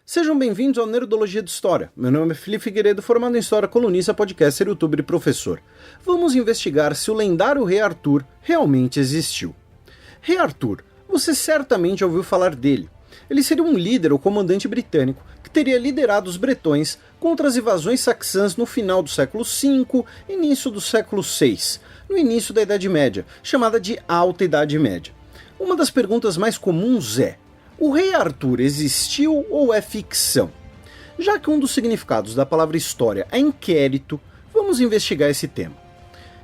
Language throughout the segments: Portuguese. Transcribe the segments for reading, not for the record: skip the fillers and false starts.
Sejam bem-vindos ao Nerdologia de História. Meu nome é Felipe Figueiredo, formado em História, colunista, podcaster, youtuber e professor. Vamos investigar se o lendário Rei Arthur realmente existiu. Rei Arthur, você certamente ouviu falar dele. Ele seria um líder ou comandante britânico que teria liderado os bretões contra as invasões saxãs no final do século V e início do século VI, no início da Idade Média, chamada de Alta Idade Média. Uma das perguntas mais comuns é: o Rei Arthur existiu ou é ficção? Já que um dos significados da palavra história é inquérito, vamos investigar esse tema.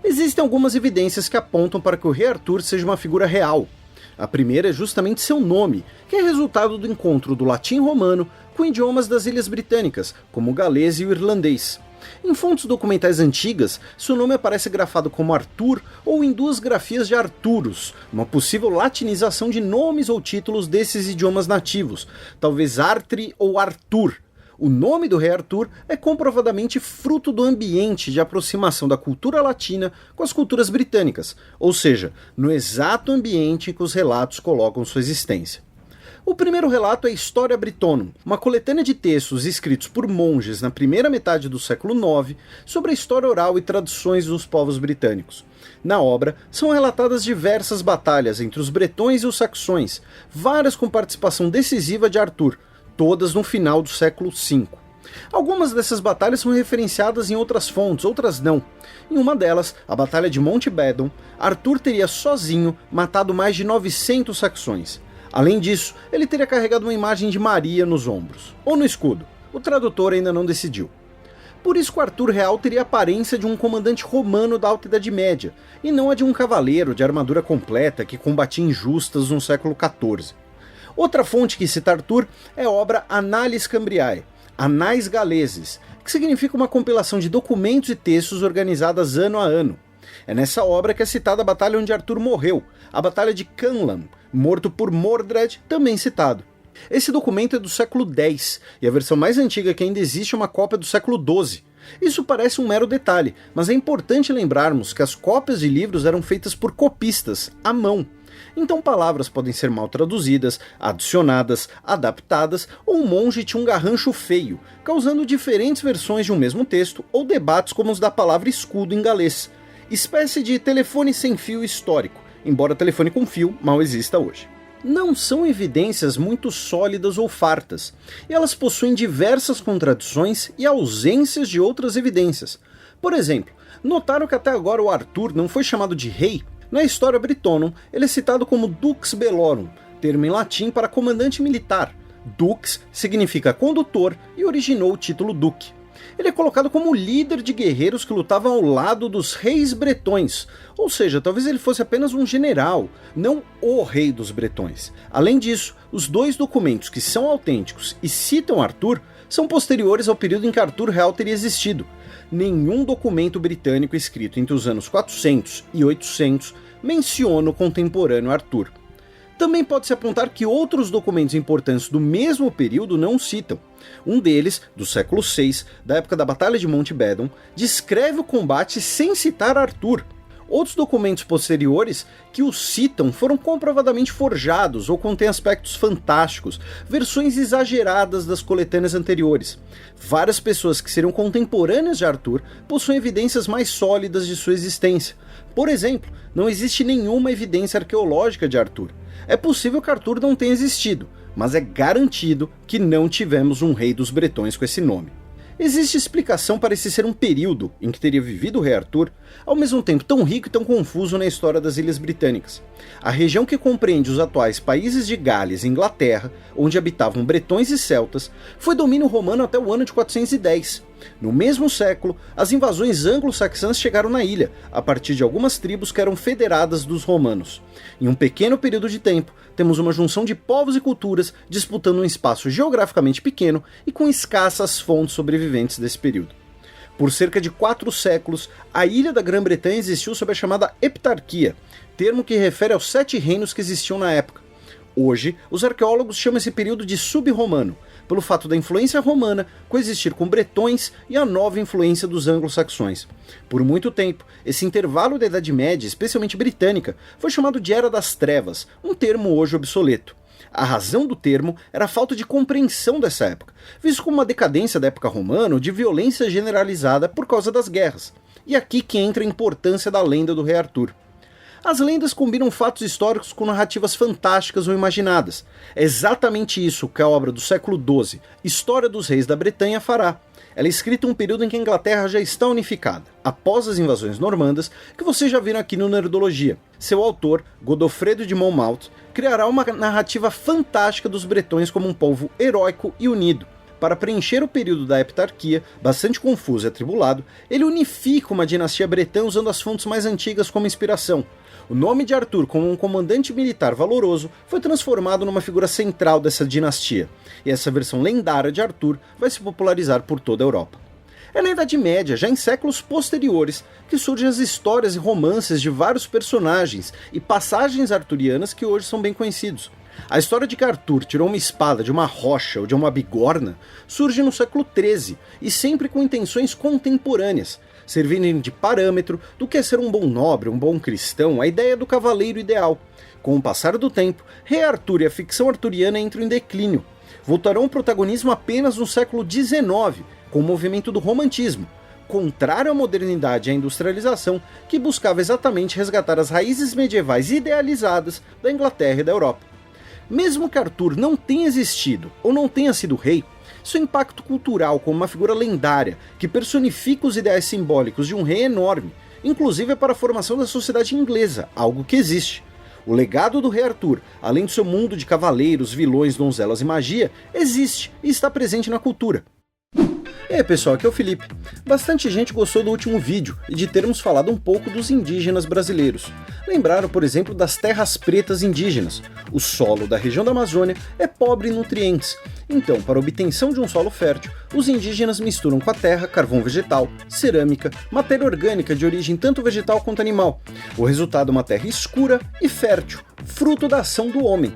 Existem algumas evidências que apontam para que o Rei Arthur seja uma figura real. A primeira é justamente seu nome, que é resultado do encontro do latim romano com idiomas das Ilhas Britânicas, como o galês e o irlandês. Em fontes documentais antigas, seu nome aparece grafado como Arthur ou em duas grafias de Arturus, uma possível latinização de nomes ou títulos desses idiomas nativos, talvez Artri ou Arthur. O nome do rei Arthur é comprovadamente fruto do ambiente de aproximação da cultura latina com as culturas britânicas, ou seja, no exato ambiente em que os relatos colocam sua existência. O primeiro relato é Historia Brittonum, uma coletânea de textos escritos por monges na primeira metade do século IX sobre a história oral e tradições dos povos britânicos. Na obra, são relatadas diversas batalhas entre os bretões e os saxões, várias com participação decisiva de Arthur, todas no final do século V. Algumas dessas batalhas são referenciadas em outras fontes, outras não. Em uma delas, a Batalha de Montbedon, Arthur teria sozinho matado mais de 900 saxões. Além disso, ele teria carregado uma imagem de Maria nos ombros, ou no escudo. O tradutor ainda não decidiu. Por isso que o Arthur real teria a aparência de um comandante romano da Alta Idade Média, e não a de um cavaleiro de armadura completa que combatia injustas no século XIV. Outra fonte que cita Arthur é a obra Annales Cambriae, Anais Galeses, que significa uma compilação de documentos e textos organizadas ano a ano. É nessa obra que é citada a batalha onde Arthur morreu, a Batalha de Canlan, morto por Mordred, também citado. Esse documento é do século X, e a versão mais antiga que ainda existe é uma cópia do século XII. Isso parece um mero detalhe, mas é importante lembrarmos que as cópias de livros eram feitas por copistas, à mão. Então palavras podem ser mal traduzidas, adicionadas, adaptadas, ou um monge tinha um garrancho feio, causando diferentes versões de um mesmo texto, ou debates como os da palavra escudo em galês, espécie de telefone sem fio histórico, embora telefone com fio mal exista hoje. Não são evidências muito sólidas ou fartas, e elas possuem diversas contradições e ausências de outras evidências. Por exemplo, notaram que até agora o Arthur não foi chamado de rei? Na Historia Brittonum, ele é citado como Dux Bellorum, termo em latim para comandante militar. Dux significa condutor e originou o título duque. Ele é colocado como líder de guerreiros que lutavam ao lado dos reis bretões, ou seja, talvez ele fosse apenas um general, não o rei dos bretões. Além disso, os dois documentos que são autênticos e citam Arthur são posteriores ao período em que Arthur real teria existido. Nenhum documento britânico escrito entre os anos 400 e 800 menciona o contemporâneo Arthur. Também pode-se apontar que outros documentos importantes do mesmo período não o citam. Um deles, do século VI, da época da Batalha de Montbedon, descreve o combate sem citar Arthur. Outros documentos posteriores que o citam foram comprovadamente forjados ou contêm aspectos fantásticos, versões exageradas das coletâneas anteriores. Várias pessoas que seriam contemporâneas de Arthur possuem evidências mais sólidas de sua existência. Por exemplo, não existe nenhuma evidência arqueológica de Arthur. É possível que Arthur não tenha existido, mas é garantido que não tivemos um rei dos bretões com esse nome. Existe explicação para esse ser um período em que teria vivido o rei Arthur, ao mesmo tempo tão rico e tão confuso na história das Ilhas Britânicas. A região que compreende os atuais países de Gales e Inglaterra, onde habitavam bretões e celtas, foi domínio romano até o ano de 410. No mesmo século, as invasões anglo-saxãs chegaram na ilha, a partir de algumas tribos que eram federadas dos romanos. Em um pequeno período de tempo, temos uma junção de povos e culturas disputando um espaço geograficamente pequeno e com escassas fontes sobreviventes desse período. Por cerca de 4 séculos, a ilha da Grã-Bretanha existiu sob a chamada Heptarquia, termo que refere aos 7 reinos que existiam na época. Hoje, os arqueólogos chamam esse período de sub-romano, pelo fato da influência romana coexistir com bretões e a nova influência dos anglo-saxões. Por muito tempo, esse intervalo da Idade Média, especialmente britânica, foi chamado de Era das Trevas, um termo hoje obsoleto. A razão do termo era a falta de compreensão dessa época, visto como uma decadência da época romana ou de violência generalizada por causa das guerras. E aqui que entra a importância da lenda do Rei Arthur. As lendas combinam fatos históricos com narrativas fantásticas ou imaginadas. É exatamente isso que a obra do século XII, História dos Reis da Bretanha, fará. Ela é escrita em um período em que a Inglaterra já está unificada, após as invasões normandas, que vocês já viram aqui no Nerdologia. Seu autor, Godofredo de Monmouth, criará uma narrativa fantástica dos bretões como um povo heróico e unido. Para preencher o período da heptarquia, bastante confuso e atribulado, ele unifica uma dinastia bretã usando as fontes mais antigas como inspiração. O nome de Arthur como um comandante militar valoroso foi transformado numa figura central dessa dinastia, e essa versão lendária de Arthur vai se popularizar por toda a Europa. É na Idade Média, já em séculos posteriores, que surgem as histórias e romances de vários personagens e passagens arturianas que hoje são bem conhecidos. A história de que Arthur tirou uma espada de uma rocha ou de uma bigorna surge no século XIII e sempre com intenções contemporâneas, servindo de parâmetro do que é ser um bom nobre, um bom cristão, a ideia do cavaleiro ideal. Com o passar do tempo, Rei Arthur e a ficção arturiana entram em declínio. Voltarão ao protagonismo apenas no século XIX, com o movimento do romantismo, contrário à modernidade e à industrialização, que buscava exatamente resgatar as raízes medievais idealizadas da Inglaterra e da Europa. Mesmo que Arthur não tenha existido ou não tenha sido rei, seu impacto cultural como uma figura lendária que personifica os ideais simbólicos de um rei enorme, inclusive para a formação da sociedade inglesa, algo que existe. O legado do Rei Arthur, além do seu mundo de cavaleiros, vilões, donzelas e magia, existe e está presente na cultura. E aí pessoal, aqui é o Felipe. Bastante gente gostou do último vídeo e de termos falado um pouco dos indígenas brasileiros. Lembraram, por exemplo, das terras pretas indígenas. O solo da região da Amazônia é pobre em nutrientes. Então, para a obtenção de um solo fértil, os indígenas misturam com a terra carvão vegetal, cerâmica, matéria orgânica de origem tanto vegetal quanto animal. O resultado é uma terra escura e fértil, fruto da ação do homem.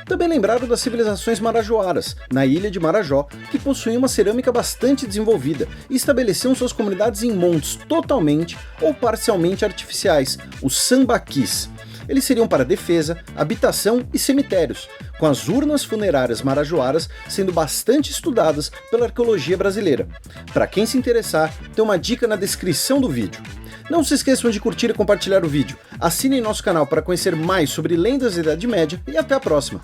Também lembraram das civilizações marajoaras, na ilha de Marajó, que possuíam uma cerâmica bastante desenvolvida e estabeleciam suas comunidades em montes totalmente ou parcialmente artificiais, os sambaquis. Eles seriam para defesa, habitação e cemitérios, com as urnas funerárias marajoaras sendo bastante estudadas pela arqueologia brasileira. Para quem se interessar, tem uma dica na descrição do vídeo. Não se esqueçam de curtir e compartilhar o vídeo. Assinem nosso canal para conhecer mais sobre lendas da Idade Média e até a próxima!